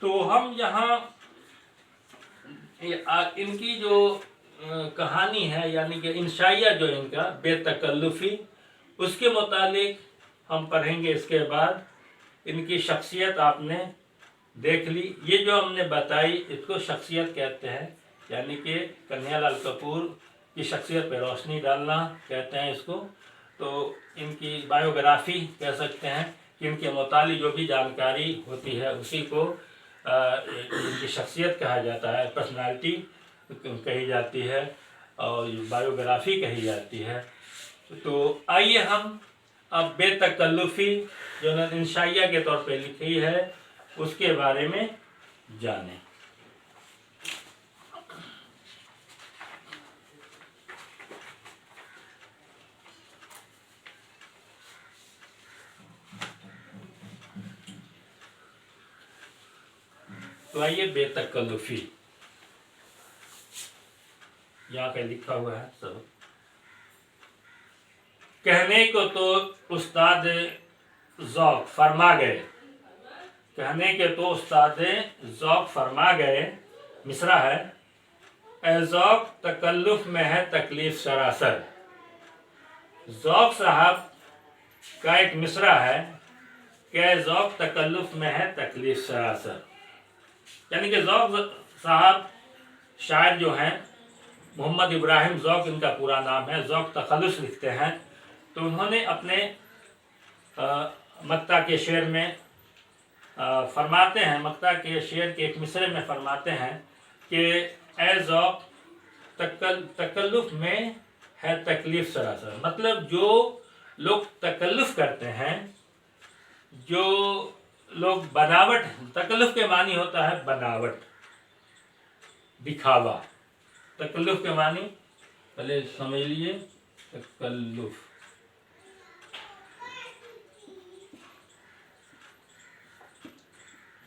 तो हम यहाँ इनकी जो कहानी है, यानी कि इंशाइया जो इनका बेतकल्लुफ़ी, उसके मुतालिक हम पढ़ेंगे। इसके बाद इनकी शख्सियत आपने देख ली। ये जो हमने बताई इसको शख्सियत कहते हैं, यानी कि कन्हैयालाल कपूर की शख्सियत पर रोशनी डालना कहते हैं इसको। तो इनकी बायोग्राफी कह सकते हैं कि इनके मुतालिक जो भी जानकारी होती है उसी को इनकी शख्सियत कहा जाता है, पर्सनालिटी कही जाती है और बायोग्राफी कही जाती है। तो आइए हम अब बेतकल्लुफ़ी जो इंशाइया के तौर पे लिखी है उसके बारे में जानें। तो आइए बेतकल्लुफ़ी, यहाँ पे लिखा हुआ है सब। कहने को तो उस्ताद ज़ौक़ फरमा गए, कहने के तो उस्ताद ज़ौक़ फरमा गए। मिसरा है, ए ज़ौक़ तकल्लुफ़ में है तकलीफ़ सरासर। ज़ौक़ साहब का एक मिसरा है कि ज़ौक़ तकल्लुफ़ में है तकलीफ़ सरासर, यानी कि ज़ौक़ साहब शायर जो हैं, मोहम्मद इब्राहिम ज़ौक़ इनका पूरा नाम है, ज़ौक़ तखल्लुस लिखते हैं। तो उन्होंने अपने मक्ता के शेर में फरमाते हैं, मक्ता के शेर के एक मिसरे में फरमाते हैं कि ए ज़ौक़ तकल्लुफ़ में है तकलीफ़ सरासर। मतलब जो लोग तकल्लुफ़ करते हैं, जो लोग बनावट, तकल्लुफ़ के मानी होता है बनावट, दिखावा। तकल्लुफ़ के मानी पहले समझ लिए, तकल्लुफ़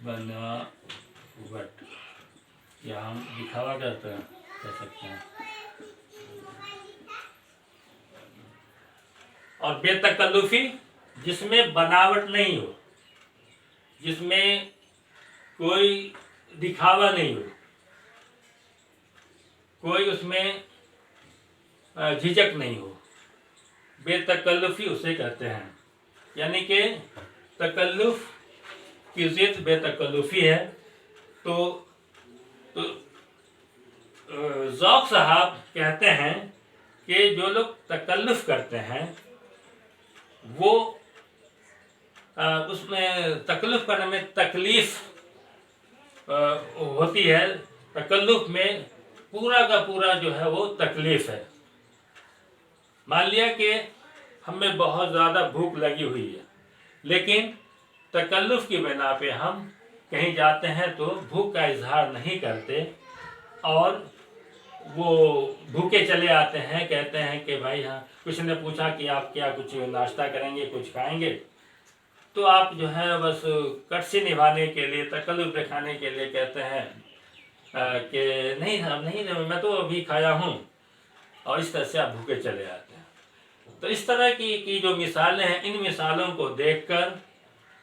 बनावट, या हम दिखावा कहते हैं, कह सकते हैं। और बेतकल्लुफ़ी जिसमें बनावट नहीं हो, जिसमें कोई दिखावा नहीं हो, कोई उसमें झिझक नहीं हो, बेतकल्लुफ़ी उसे कहते हैं। यानी कि तकल्लुफ़ की ज़िद बेतकल्लुफ़ी है। तो ज़ौक़ साहब कहते हैं कि जो लोग तकल्लुफ़ करते हैं वो उसमें तकल्लुफ़ करने में तकलीफ़ होती है। तकल्लुफ़ में पूरा का पूरा जो है वो तकलीफ़ है। मान लिया कि हमें बहुत ज़्यादा भूख लगी हुई है, लेकिन तकल्लुफ़ की बिना पे हम कहीं जाते हैं तो भूख का इजहार नहीं करते और वो भूखे चले आते हैं। कहते हैं कि भाई हाँ, कुछ ने पूछा कि आप क्या कुछ नाश्ता करेंगे, कुछ खाएंगे, तो आप जो है बस कटसी निभाने के लिए, तकल्लुफ़ दिखाने के लिए कहते हैं कि नहीं हम नहीं, मैं तो अभी खाया हूँ, और इस तरह से आप भूखे चले आते हैं। तो इस तरह की जो मिसालें हैं, इन मिसालों को देखकर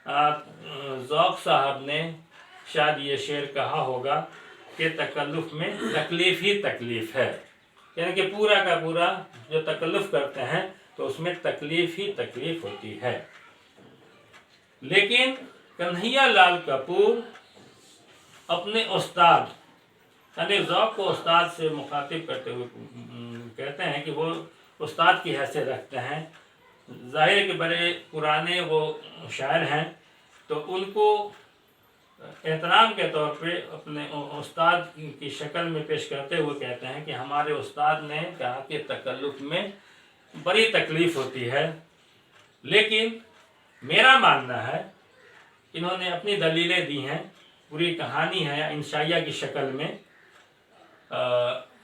ज़ौक़ साहब ने शायद ये शेर कहा होगा कि तकल्लुफ़ में तकलीफ़ ही तकलीफ़ है, यानी कि पूरा का पूरा जो तकल्लुफ़ करते हैं तो उसमें तकलीफ़ ही तकलीफ़ होती है। लेकिन कन्हैयालाल कपूर अपने उस्ताद, यानी ज़ौक़ को उस्ताद से मुखातिब करते हुए कहते हैं कि वो उस्ताद की हैसियत रखते हैं। ज़ाहिर के बड़े पुराने वो शायर हैं, तो उनको एहतराम के तौर पे अपने उस्ताद की शक्ल में पेश करते हुए कहते हैं कि हमारे उस्ताद ने कहा कि तकल्लुफ़ में बड़ी तकलीफ़ होती है, लेकिन मेरा मानना है, इन्होंने अपनी दलीलें दी हैं, पूरी कहानी है इंशाइया की शक्ल में।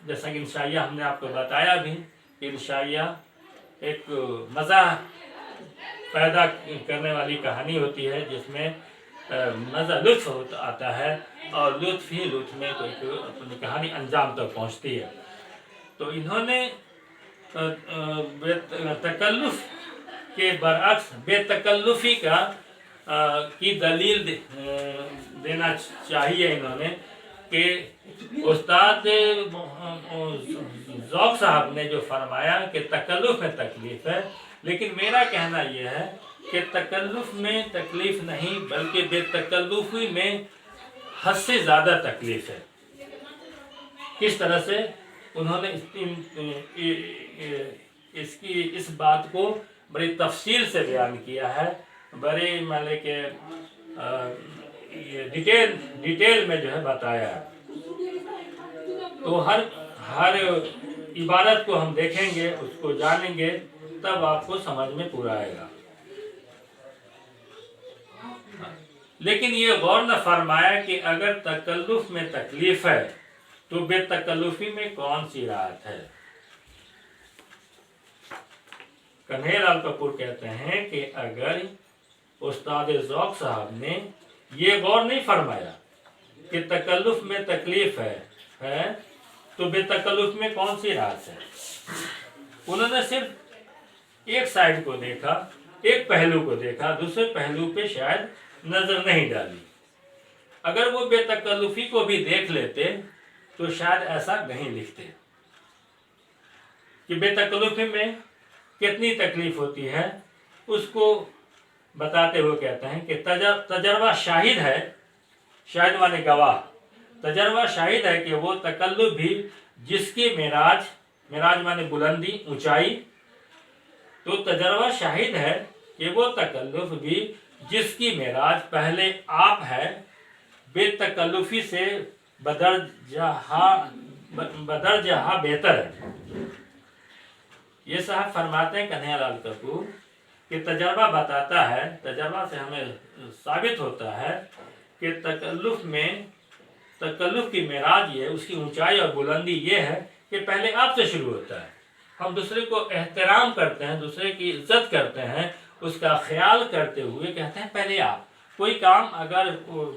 जैसा कि इंशाइया हमने आपको बताया भी कि इंशाइया एक मज़ा पैदा करने वाली कहानी होती है, जिसमें मज़ा लुत्फ़ आता है और लुत्फ़ ही लुत्फ़ में कोई अपनी कहानी अंजाम तक पहुंचती है। तो इन्होंने तकल्लुफ़ के बरअक्स बेतकल्लुफ़ी की दलील लेना चाहिए इन्होंने कि उस्ताद ज़ौक़ साहब ने जो फरमाया कि तकल्लुफ़ में तकलीफ़ है, लेकिन मेरा कहना यह है कि तकल्लुफ़ में तकलीफ़ नहीं बल्कि बेतकल्लुफ़ी में हद से ज़्यादा तकलीफ़ है। किस तरह से उन्होंने इसकी इस बात को बड़ी तफसील से बयान किया है, बड़े मतलब के डिटेल में जो है बताया है। तो हर इबारत को हम देखेंगे, उसको जानेंगे, तब आपको समझ में पूरा आएगा। लेकिन ये गौर न फरमाया कि अगर तकल्लुफ़ में तकलीफ़ है तो बेतकल्लुफ़ी में कौन सी राहत है। कन्हैयालाल कपूर कहते हैं कि अगर उस्ताद ज़ौक़ साहब ने ये गौर नहीं फरमाया कि तकल्लुफ़ में तकलीफ़ है तो बेतकल्लुफ़ में कौन सी राहत है। उन्होंने सिर्फ एक साइड को देखा, एक पहलू को देखा, दूसरे पहलू पे शायद नज़र नहीं डाली। अगर वो बेतकल्लुफ़ी को भी देख लेते तो शायद ऐसा नहीं लिखते कि बेतकल्लुफ़ी में कितनी तकलीफ़ होती है। उसको बताते हुए कहते हैं कि तजर्बा शाहिद है, शाहिद माने गवाह, तजर्बा शाहिद है कि वो तकल्लुफ़ भी जिसकी मेराज माने बुलंदी, ऊंचाई, तो तजर्बा शाहिद है कि वो तकल्लुफ़ भी जिसकी मेराज पहले आप है, बेतकल्लुफ़ी से बदरजहा बेहतर है। ये साहब फरमाते हैं कन्हैयालाल कपूर कि तजर्बा बताता है, तजर्बा से हमें साबित होता है कि तकल्लुफ़ की मेराज ये, उसकी ऊंचाई और बुलंदी ये है कि पहले आपसे शुरू होता है। हम दूसरे को एहतराम करते हैं, दूसरे की इज्जत करते हैं, उसका ख्याल करते हुए कहते हैं पहले आप। कोई काम अगर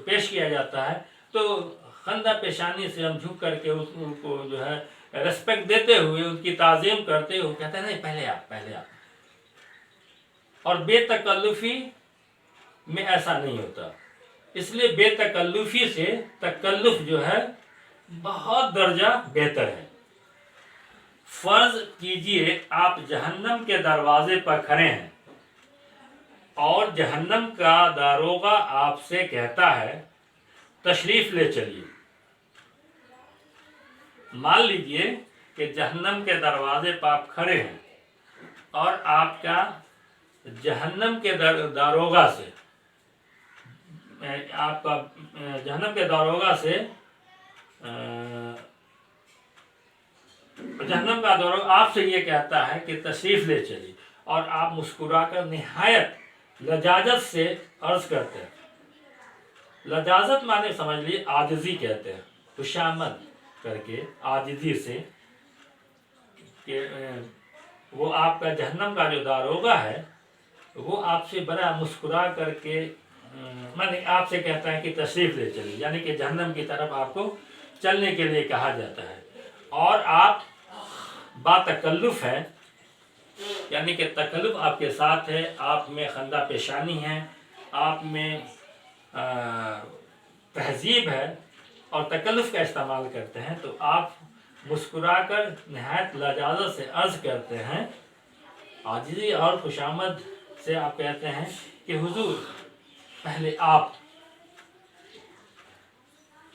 पेश किया जाता है तो खंदा पेशानी से हम झुक करके उनको जो है रेस्पेक्ट देते हुए, उनकी ताज़ीम करते हुए कहते हैं नहीं पहले आप। और बेतकल्लुफ़ी में ऐसा नहीं होता। इसलिए बेतकल्लुफ़ी से तकल्लुफ़ जो है बहुत दर्जा बेहतर है। फर्ज कीजिए आप जहन्नम के दरवाजे पर खड़े हैं और जहन्नम का दारोगा आपसे कहता है तशरीफ़ ले चलिए। मान लीजिए कि जहन्नम के दरवाजे पर आप खड़े हैं और आपका जहन्नम के दारोगा से जहन्नम का दारोगा आपसे ये कहता है कि तशरीफ़ ले चलिए, और आप मुस्कुराकर निहायत लजाजत से अर्ज़ करते हैं। लजाजत माने समझ लीजिए आजिज़ी कहते हैं, खुशामद करके आजिज़ी से कि वो आपका जहन्नम का जो दारोगा है वो आपसे बड़ा मुस्कुरा करके माने आपसे कहता है कि तशरीफ़ ले चलिए, यानी कि जहन्नम की तरफ आपको चलने के लिए कहा जाता है। और आप बातकल्लुफ़ है, यानी कि तकल्लुफ़ आपके साथ है, आप में खंदा पेशानी है, आप में तहजीब है और तकल्लुफ़ का इस्तेमाल करते हैं, तो आप मुस्कुराकर नहायत लजाजत से अर्ज़ करते हैं, आजिज़ी और खुशामद से आप कहते हैं कि हुजूर पहले आप।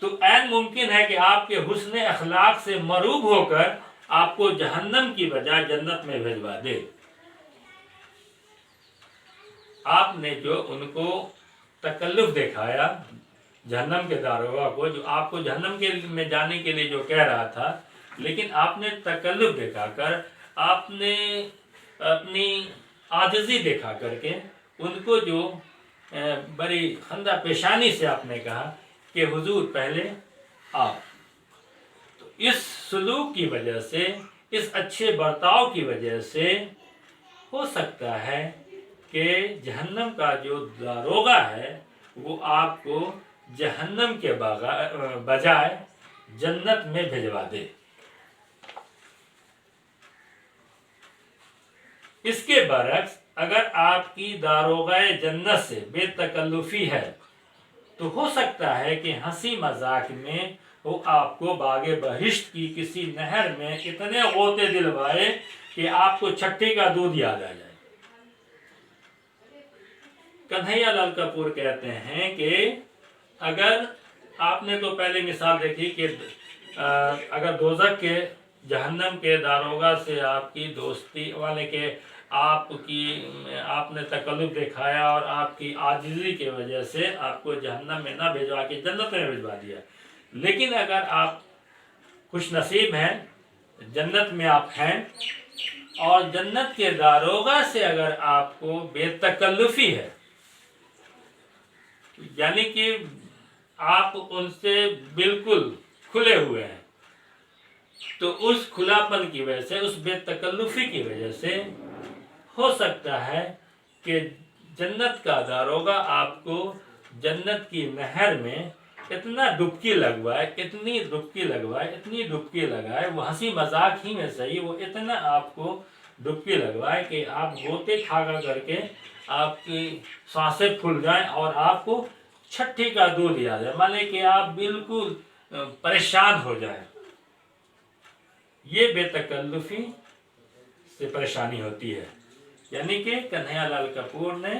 तो ऐन मुमकिन है कि आपके हुस्न अखलाक से मरूब होकर आपको जहन्नम की बजाय जन्नत में भिजवा दे। आपने जो उनको तकल्लुफ़ दिखाया जहन्नम के दारोगा को, जो आपको जहन्नम के में जाने के लिए जो कह रहा था, लेकिन आपने तकल्लुफ़ दिखाकर, आपने अपनी आजिज़ी दिखा करके उनको जो बड़ी खंदा पेशानी से आपने कहा कि हुजूर पहले आप। तो इस सलूक की वजह से, इस अच्छे बर्ताव की वजह से हो सकता है कि जहन्नम का जो दारोगा है वो आपको जहन्नम के बजाय जन्नत में भिजवा दे। इसके बरक्स अगर आपकी दारोगाए जन्नत से बेतकल्लुफ़ी है تو ہو سکتا ہے کہ ہنسی مذاق میں وہ آپ کو باغ بہشت کی کسی نہر میں اتنے غوطے دلوائے کہ آپ کو چھٹی کا دودھ یاد آ جائے۔ کنہیا لال کپور کہتے ہیں کہ اگر آپ نے تو پہلے مثال دیکھی کہ اگر دوزخ کے جہنم کے داروغہ سے آپ کی دوستی والے کے آپ نے تکلف دکھایا اور آپ کی عاجزی کی وجہ سے آپ کو جہنم میں نہ بھیجوا کے جنت میں بھیجوا دیا، لیکن اگر آپ خوش نصیب ہیں، جنت میں آپ ہیں، اور جنت کے داروغہ سے اگر آپ کو بے تکلفی ہے، یعنی کہ آپ ان سے بالکل کھلے ہوئے ہیں، تو اس کھلا پن کی وجہ سے، اس بے تکلفی کی وجہ سے ہو سکتا ہے کہ جنت کا داروغہ آپ کو جنت کی نہر میں اتنا ڈبکی لگوائے، وہ ہنسی مذاق ہی میں صحیح، وہ اتنا آپ کو ڈبکی لگوائے کہ آپ غوطے کھا کر کے آپ کی سانسیں پھول جائیں اور آپ کو چھٹی کا دودھ یاد ہے، مانے کہ آپ بالکل پریشان ہو جائیں۔ یہ بے تکلفی سے پریشانی ہوتی ہے، یعنی کہ کنہیا لال کپور نے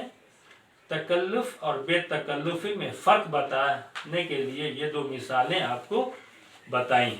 تکلف اور بے تکلفی میں فرق بتانے کے لیے یہ دو مثالیں آپ کو بتائی ہیں۔